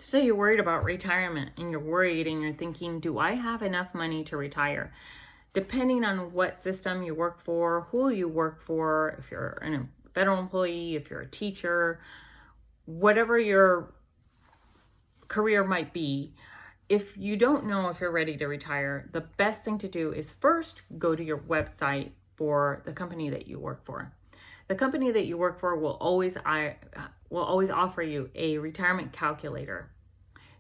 So you're worried about retirement and you're worried and you're thinking, do I have enough money to retire? Depending on what system you work for, who you work for, if you're a federal employee, if you're a teacher, whatever your career might be, if you don't know if you're ready to retire, the best thing to do is first go to your website for the company that you work for. The company that you work for will always offer you a retirement calculator.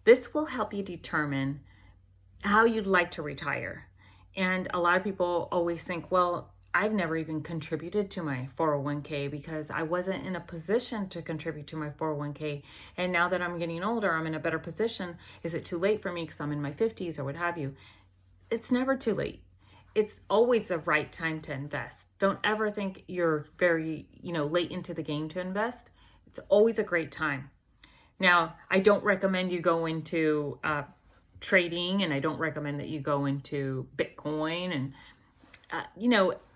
This will help you determine how you'd like to retire. And a lot of people always think, well, I've never even contributed to my 401k because I wasn't in a position to contribute to my 401k. And now that I'm getting older, I'm in a better position. Is it too late for me because I'm in my 50s or what have you? It's never too late. It's always the right time to invest. Don't ever think you're very, late into the game to invest. It's always a great time. Now, I don't recommend you go into trading, and I don't recommend that you go into Bitcoin. And,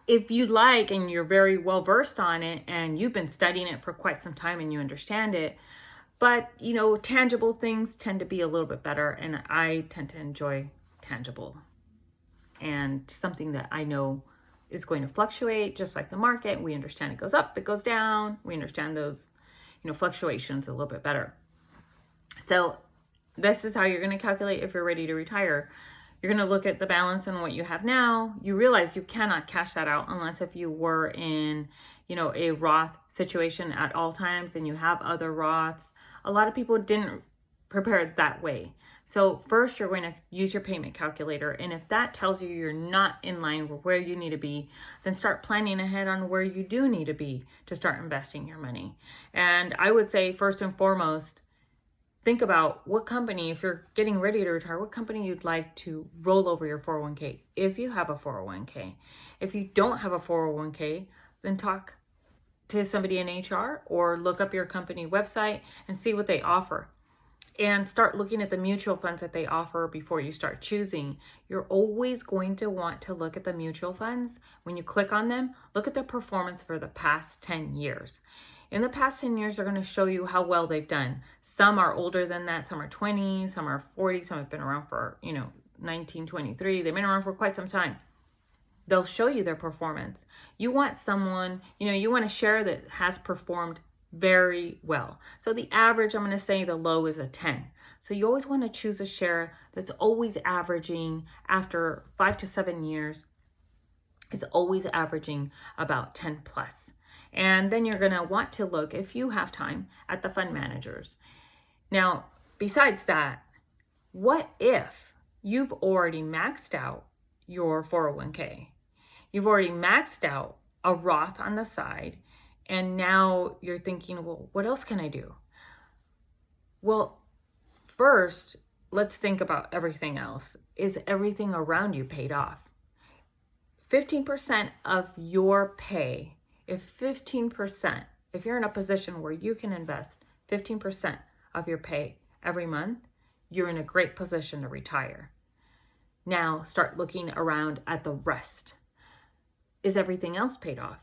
if you like and you're very well versed on it and you've been studying it for quite some time and you understand it, but, tangible things tend to be a little bit better. And I tend to enjoy tangible and something that I know is going to fluctuate just like the market. We understand it goes up, it goes down. We understand those, fluctuations a little bit better. So this is how you're going to calculate if you're ready to retire. You're going to look at the balance and what you have now. You realize you cannot cash that out unless if you were in, a Roth situation at all times and you have other Roths. A lot of people didn't prepare it that way. So first you're going to use your payment calculator. And if that tells you you're not in line with where you need to be, then start planning ahead on where you do need to be to start investing your money. And I would say first and foremost, think about what company, if you're getting ready to retire, what company you'd like to roll over your 401k if you have a 401k. If you don't have a 401k, then talk to somebody in HR or look up your company website and see what they offer. And start looking at the mutual funds that they offer before you start choosing. You're always going to want to look at the mutual funds. When you click on them, look at their performance for the past 10 years. In the past 10 years, they're going to show you how well they've done. Some are older than that. Some are 20, some are 40, some have been around for, 1923. They've been around for quite some time. They'll show you their performance. You want someone, you want a share that has performed very well. So the average, I'm going to say the low is a 10. So you always want to choose a share that's always averaging after 5 to 7 years is always averaging about 10 plus. And then you're going to want to look, if you have time, at the fund managers. Now, besides that, what if you've already maxed out your 401k? You've already maxed out a Roth on the side, and now you're thinking, well, what else can I do? Well, first, let's think about everything else. Is everything around you paid off? 15% of your pay, if you're in a position where you can invest 15% of your pay every month, you're in a great position to retire. Now start looking around at the rest. Is everything else paid off?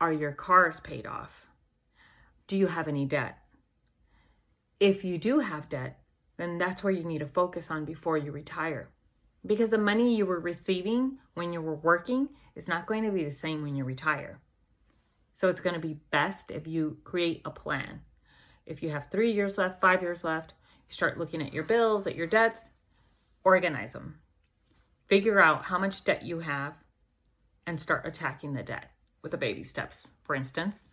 Are your cars paid off? Do you have any debt? If you do have debt, then that's where you need to focus on before you retire. Because the money you were receiving when you were working is not going to be the same when you retire. So it's going to be best if you create a plan. If you have 3 years left, 5 years left, you start looking at your bills, at your debts, organize them. Figure out how much debt you have and start attacking the debt with the baby steps. For instance,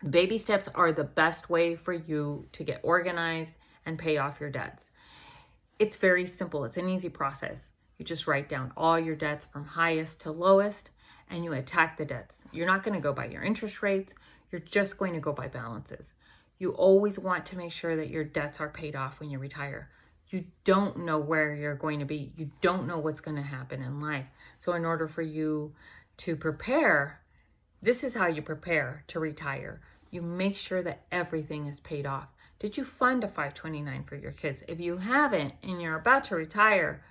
baby steps are the best way for you to get organized and pay off your debts. It's very simple. It's an easy process. You just write down all your debts from highest to lowest and you attack the debts. You're not going to go by your interest rates. You're just going to go by balances. You always want to make sure that your debts are paid off when you retire. You don't know where you're going to be. You don't know what's going to happen in life. So in order for you to prepare, this is how you prepare to retire. You make sure that everything is paid off. Did you fund a 529 for your kids? If you haven't and you're about to retire,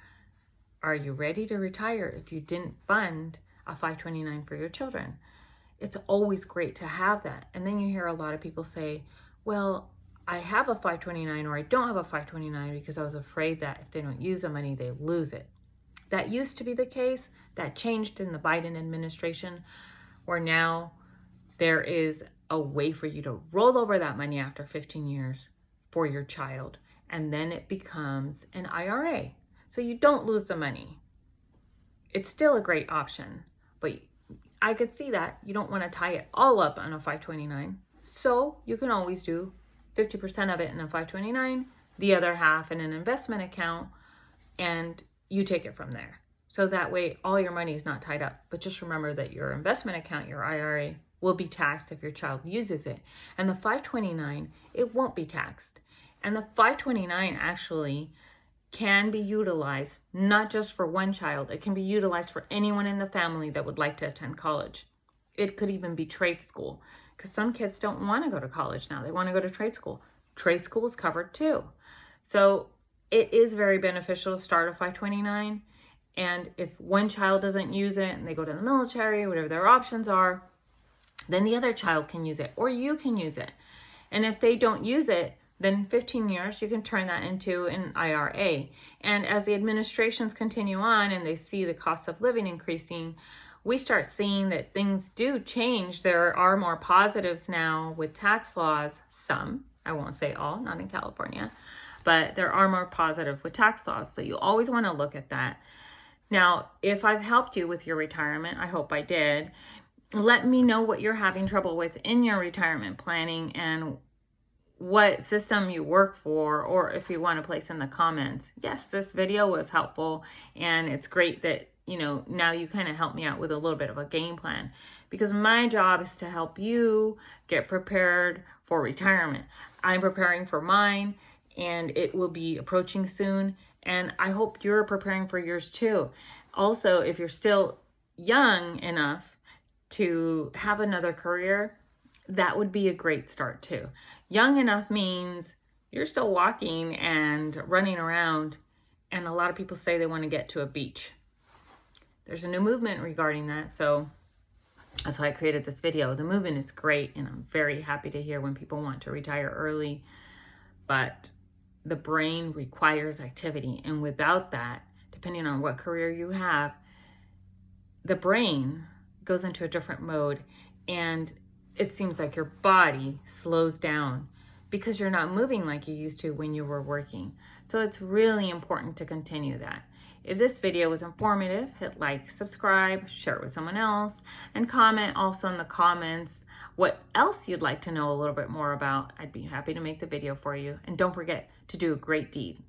are you ready to retire if you didn't fund a 529 for your children? It's always great to have that. And then you hear a lot of people say, well, I have a 529 or I don't have a 529 because I was afraid that if they don't use the money, they lose it. That used to be the case. That changed in the Biden administration, where now there is a way for you to roll over that money after 15 years for your child, and then it becomes an IRA. So you don't lose the money. It's still a great option, but I could see that you don't want to tie it all up on a 529. So you can always do 50% of it in a 529, the other half in an investment account, and you take it from there. So that way all your money is not tied up. But just remember that your investment account, your IRA, will be taxed if your child uses it. And the 529, it won't be taxed. And the 529 actually can be utilized not just for one child. It can be utilized for anyone in the family that would like to attend college. It could even be trade school, because some kids don't want to go to college now. They want to go to trade school. Trade school is covered too. So it is very beneficial to start a 529. And if one child doesn't use it and they go to the military, whatever their options are, then the other child can use it, or you can use it. And if they don't use it, then 15 years, you can turn that into an IRA. And as the administrations continue on and they see the cost of living increasing, we start seeing that things do change. There are more positives now with tax laws. Some, I won't say all, not in California, but there are more positive with tax laws. So you always want to look at that. Now, if I've helped you with your retirement, I hope I did. Let me know what you're having trouble with in your retirement planning and what system you work for, or if you want to place in the comments. Yes, this video was helpful, and it's great that, now you kind of help me out with a little bit of a game plan, because my job is to help you get prepared for retirement. I'm preparing for mine, and it will be approaching soon, and I hope you're preparing for yours too. Also, if you're still young enough to have another career, that would be a great start too. Young enough means you're still walking and running around, and a lot of people say they want to get to a beach. There's a new movement regarding that, so that's why I created this video. The movement is great, and I'm very happy to hear when people want to retire early, but the brain requires activity, and without that, depending on what career you have, the brain goes into a different mode, and it seems like your body slows down because you're not moving like you used to when you were working. So it's really important to continue that. If this video was informative, hit like, subscribe, share it with someone else, and comment also in the comments what else you'd like to know a little bit more about. I'd be happy to make the video for you. And don't forget to do a great deed.